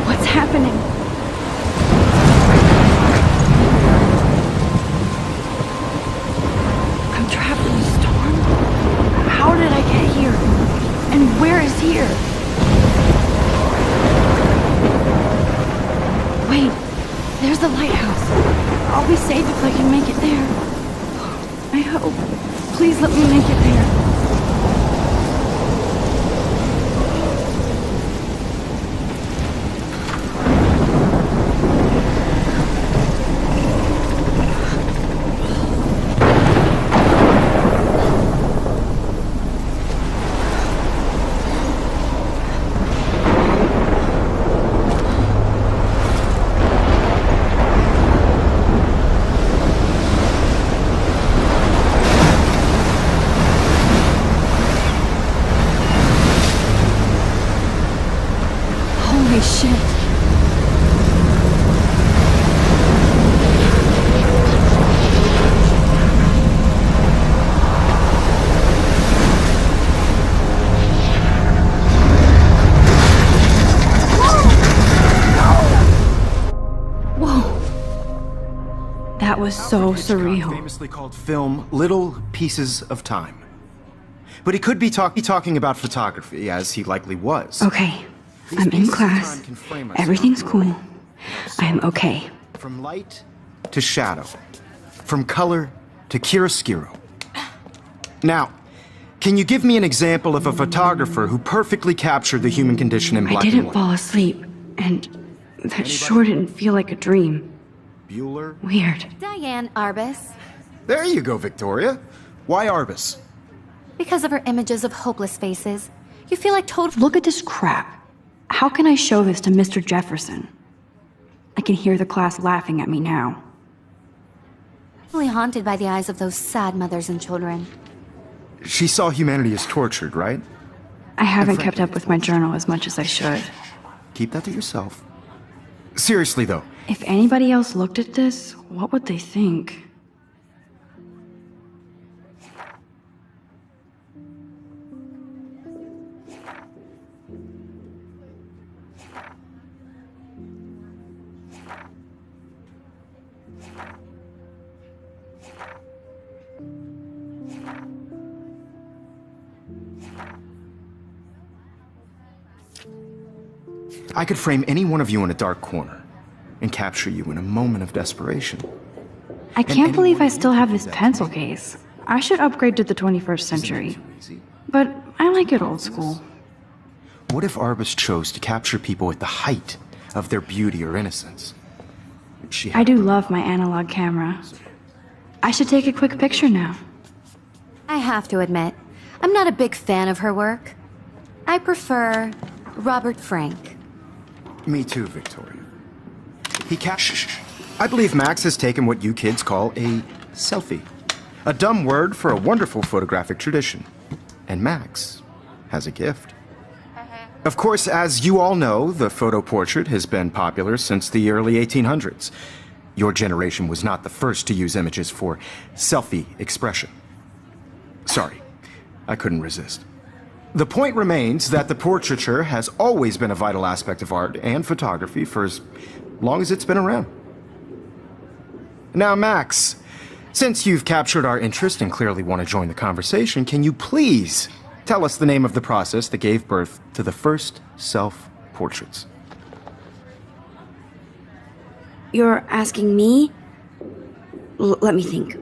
What's happening? I'm trapped in a storm? How did I get here? And where is here? Wait, there's the lighthouse. I'll be safe if I can make it there. I hope. Please let me make it there. Holy shit. Whoa. That was so surreal. Famously called film Little Pieces of Time. But he could be talking about photography, as he likely was. Okay. I'm in class. Everything's cool. I'm okay. From light to shadow. From color to chiaroscuro. Now, can you give me an example of a photographer who perfectly captured the human condition in black and I didn't white? fall asleep, and that sure didn't feel like a dream. Bueller? Weird. Diane Arbus. There you go, Victoria. Why Arbus? Because of her images of hopeless faces, you feel like total. Look at this crap. How can I show this to Mr. Jefferson? I can hear the class laughing at me now. Totally haunted by the eyes of those sad mothers and children. She saw humanity as tortured, right? I haven't kept up with my journal as much as I should. Keep that to yourself. Seriously, though. If anybody else looked at this, what would they think? I could frame any one of you in a dark corner and capture you in a moment of desperation. I can't believe I still have this pencil case. I should upgrade to the 21st century. But I like it old school. What if Arbus chose to capture people at the height of their beauty or innocence? I do love my analog camera. I should take a quick picture now. I have to admit, I'm not a big fan of her work. I prefer Robert Frank. Me too, Victoria. I believe Max has taken what you kids call a selfie. A dumb word for a wonderful photographic tradition. And Max has a gift. Of course, as you all know, the photo portrait has been popular since the early 1800s. Your generation was not the first to use images for selfie expression. Sorry, I couldn't resist. The point remains that the portraiture has always been a vital aspect of art and photography for as long as it's been around. Now, Max, since you've captured our interest and clearly want to join the conversation, can you please tell us the name of the process that gave birth to the first self-portraits? You're asking me? Let me think.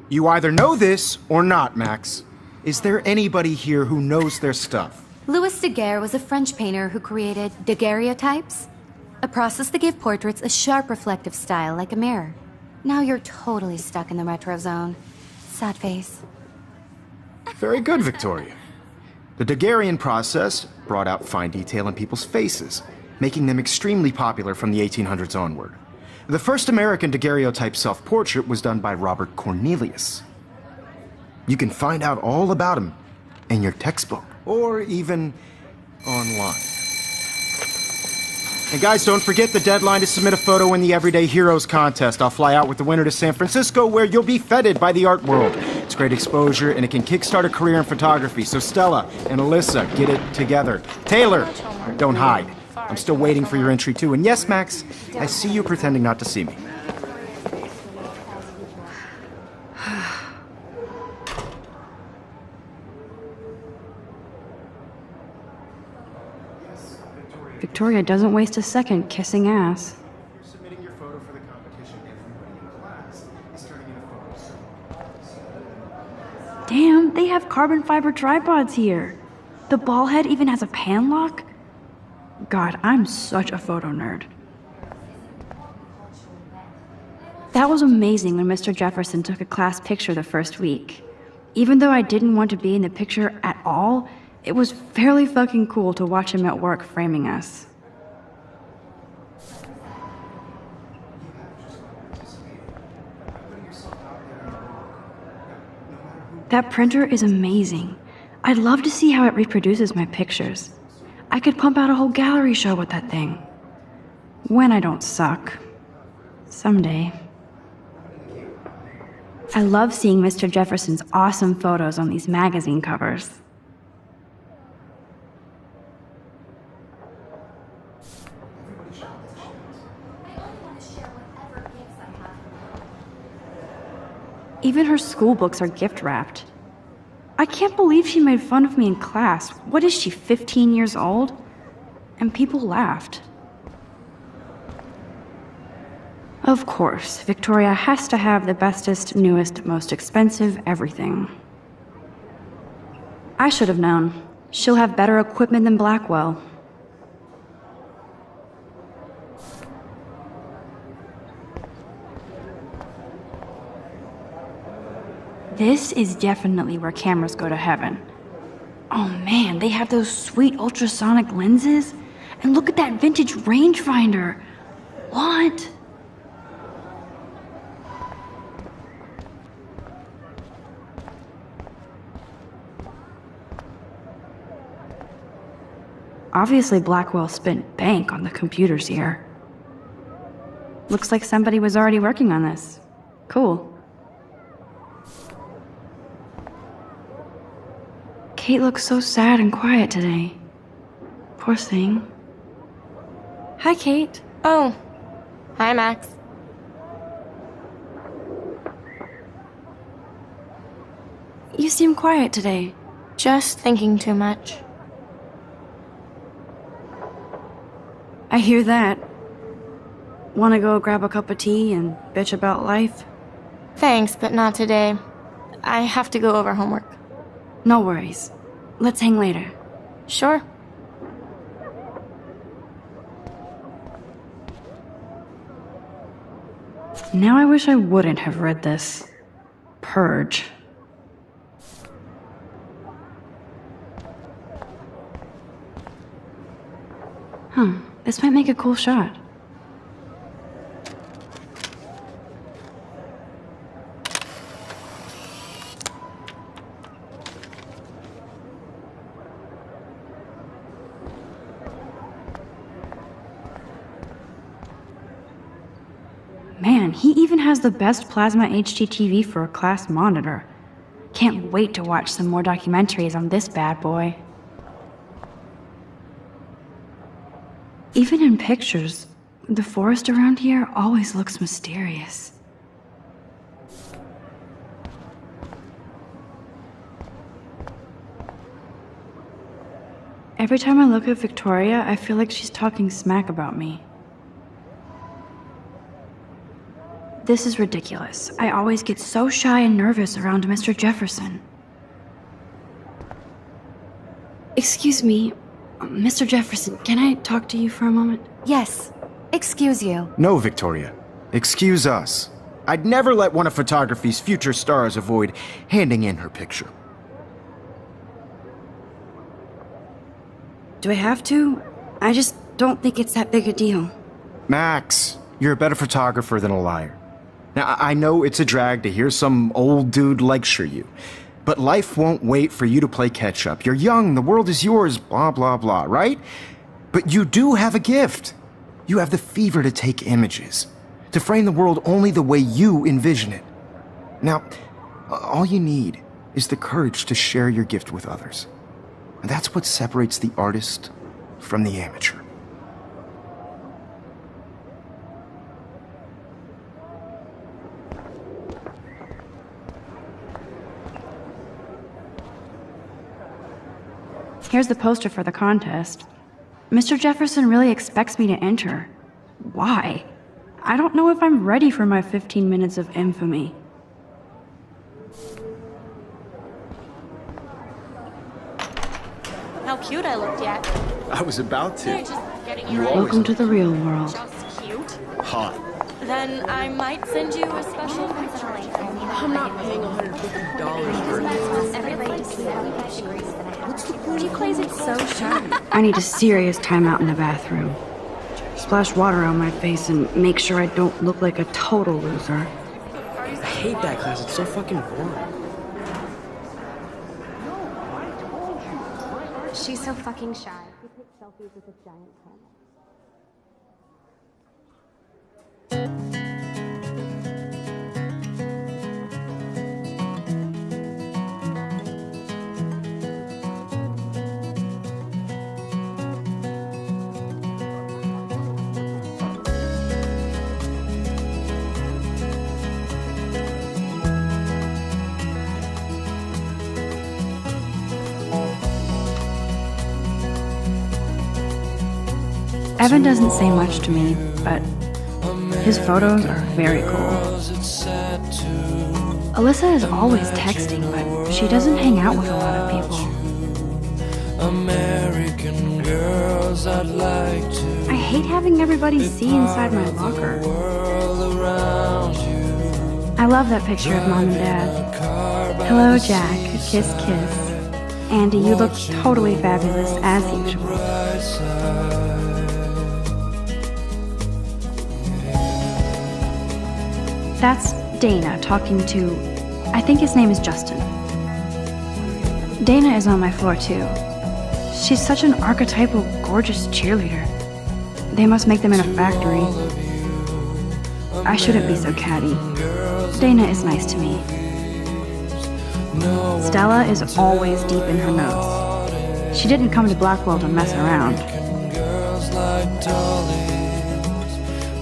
You either know this or not, Max. Is there anybody here who knows their stuff? Louis Daguerre was a French painter who created daguerreotypes, a process that gave portraits a sharp reflective style like a mirror. Now you're totally stuck in the retro zone. Sad face. Very good, Victoria. The Daguerrean process brought out fine detail in people's faces, making them extremely popular from the 1800s onward. The first American daguerreotype self-portrait was done by Robert Cornelius. You can find out all about him in your textbook, or even online. And guys, don't forget the deadline to submit a photo in the Everyday Heroes contest. I'll fly out with the winner to San Francisco, where you'll be feted by the art world. It's great exposure, and it can kickstart a career in photography. So Stella and Alyssa, get it together. Taylor, don't hide. I'm still waiting for your entry too. And yes, Max, I see you pretending not to see me. Victoria doesn't waste a second kissing ass. You're submitting your photo for the competition. Everybody in class is turning in a photo. Damn, they have carbon fiber tripods here. The ball head even has a pan lock. God, I'm such a photo nerd. That was amazing when Mr. Jefferson took a class picture the first week. Even though I didn't want to be in the picture at all, it was fairly fucking cool to watch him at work framing us. That printer is amazing. I'd love to see how it reproduces my pictures. I could pump out a whole gallery show with that thing. When I don't suck. Someday. I love seeing Mr. Jefferson's awesome photos on these magazine covers. Even her school books are gift-wrapped. I can't believe she made fun of me in class. What is she, 15 years old? And people laughed. Of course, Victoria has to have the bestest, newest, most expensive everything. I should have known. She'll have better equipment than Blackwell. This is definitely where cameras go to heaven. Oh man, they have those sweet ultrasonic lenses. And look at that vintage rangefinder. What? Obviously, Blackwell spent bank on the computers here. Looks like somebody was already working on this. Cool. Kate looks so sad and quiet today. Poor thing. Hi, Kate. Oh. Hi, Max. You seem quiet today. Just thinking too much. I hear that. Wanna go grab a cup of tea and bitch about life? Thanks, but not today. I have to go over homework. No worries. Let's hang later. Sure. Now I wish I wouldn't have read this. Purge. Huh, this might make a cool shot. Man, he even has the best plasma HDTV for a class monitor. Can't wait to watch some more documentaries on this bad boy. Even in pictures, the forest around here always looks mysterious. Every time I look at Victoria, I feel like she's talking smack about me. This is ridiculous. I always get so shy and nervous around Mr. Jefferson. Excuse me, Mr. Jefferson, can I talk to you for a moment? Yes. Excuse you. No, Victoria. Excuse us. I'd never let one of photography's future stars avoid handing in her picture. Do I have to? I just don't think it's that big a deal. Max, you're a better photographer than a liar. Now, I know it's a drag to hear some old dude lecture you, but life won't wait for you to play catch-up. You're young, the world is yours, blah, blah, blah, right? But you do have a gift. You have the fever to take images, to frame the world only the way you envision it. Now, all you need is the courage to share your gift with others. And that's what separates the artist from the amateur. Here's the poster for the contest. Mr. Jefferson really expects me to enter. Why? I don't know if I'm ready for my 15 minutes of infamy. How cute I looked yet. I was about to. Just getting you Welcome to the real world. just cute. Hot. Then I might send you a special picture. I'm not paying $150 for it. She plays it so sharp. I need a serious timeout in the bathroom. Splash water on my face and make sure I don't look like a total loser. I hate that class. It's so fucking boring. She's so fucking shy. She takes selfies with a giant camera. Evan doesn't say much to me, but his photos are very cool. Alyssa is always texting, but she doesn't hang out with a lot of people. American girls, I'd like to I hate having everybody see inside my locker. world around you. I love that picture of Mom and Dad. Hello, Jack. Kiss, kiss. Andy, you look totally fabulous, as usual. That's Dana talking to, I think his name is Justin. Dana is on my floor too. She's such an archetypal, gorgeous cheerleader. They must make them in a factory. I shouldn't be so catty. Dana is nice to me. Stella is always deep in her notes. She didn't come to Blackwell to mess around. Girls like dollies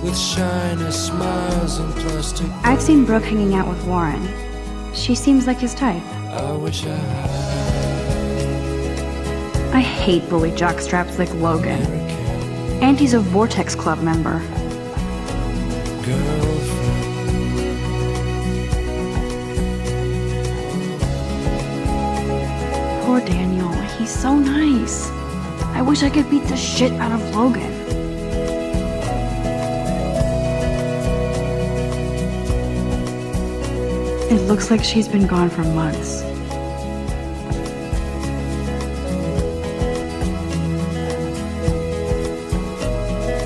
with shiny smiles and plastic. I've seen Brooke hanging out with Warren. She seems like his type. I wish I had I hate bully jockstraps like Logan. Auntie's a Vortex Club member. girlfriend. Poor Daniel, he's so nice. I wish I could beat the shit out of Logan. It looks like she's been gone for months.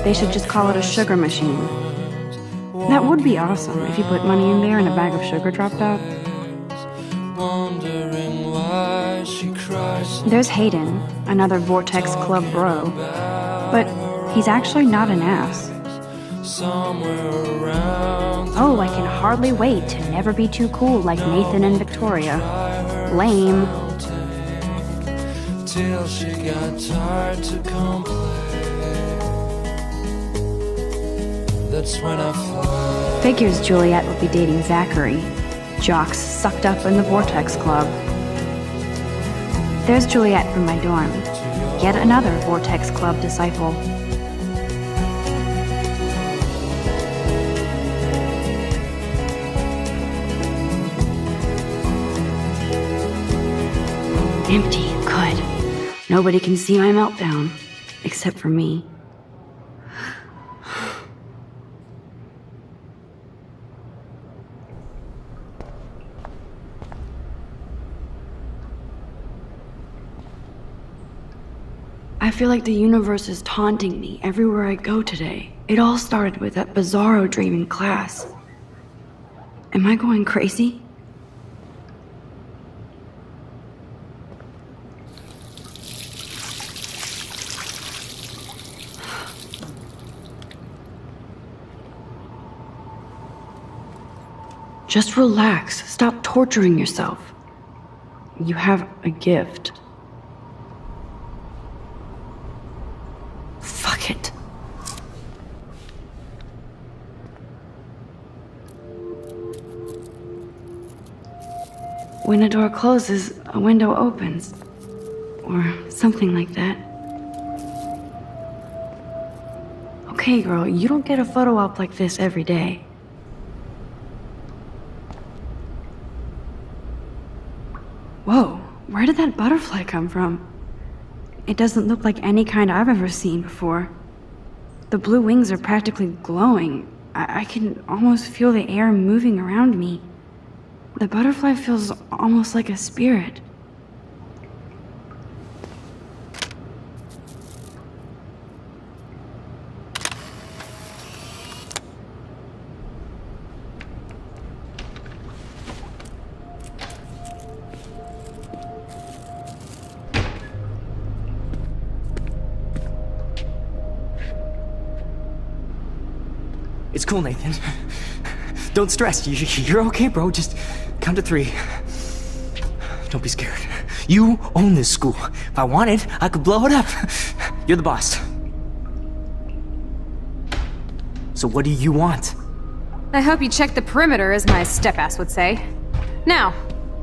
They should just call it a sugar machine. That would be awesome if you put money in there and a bag of sugar dropped out. Wondering why she cries. There's Hayden, another Vortex Club bro. But he's actually not an ass. Somewhere around. Oh, I can hardly wait to never be too cool like Nathan and Victoria. Lame. Till she got tired to complain. That's when I fly. Figures Juliet would be dating Zachary. Jocks sucked up in the Vortex Club. There's Juliet from my dorm. Yet another Vortex Club disciple. Empty. Good. Nobody can see my meltdown. Except for me. I feel like the universe is taunting me everywhere I go today. It all started with that bizarro dream in class. Am I going crazy? Just relax. Stop torturing yourself. You have a gift. Fuck it. When a door closes, a window opens. Or something like that. Okay, girl, you don't get a photo op like this every day. Whoa, where did that butterfly come from? It doesn't look like any kind I've ever seen before. The blue wings are practically glowing. I can almost feel the air moving around me. The butterfly feels almost like a spirit. It's cool, Nathan. Don't stress. You're okay, bro. Just count to 3. Don't be scared. You own this school. If I wanted, I could blow it up. You're the boss. So what do you want? I hope you checked the perimeter, as my step-ass would say. Now,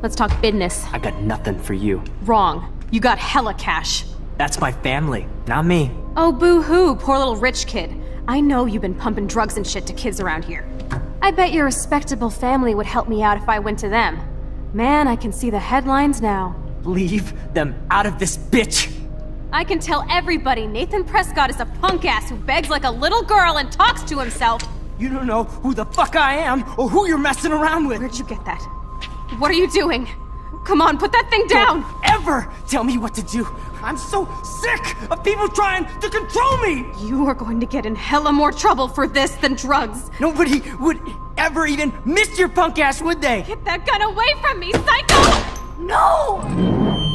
let's talk business. I got nothing for you. Wrong. You got hella cash. That's my family, not me. Oh, boo-hoo, poor little rich kid. I know you've been pumping drugs and shit to kids around here. I bet your respectable family would help me out if I went to them. Man, I can see the headlines now. Leave them out of this bitch! I can tell everybody Nathan Prescott is a punk ass who begs like a little girl and talks to himself. You don't know who the fuck I am or who you're messing around with. Where'd you get that? What are you doing? Come on, put that thing down! Don't ever tell me what to do! I'm so sick of people trying to control me! You are going to get in hella more trouble for this than drugs. Nobody would ever even miss your punk ass, would they? Get that gun away from me, psycho! No!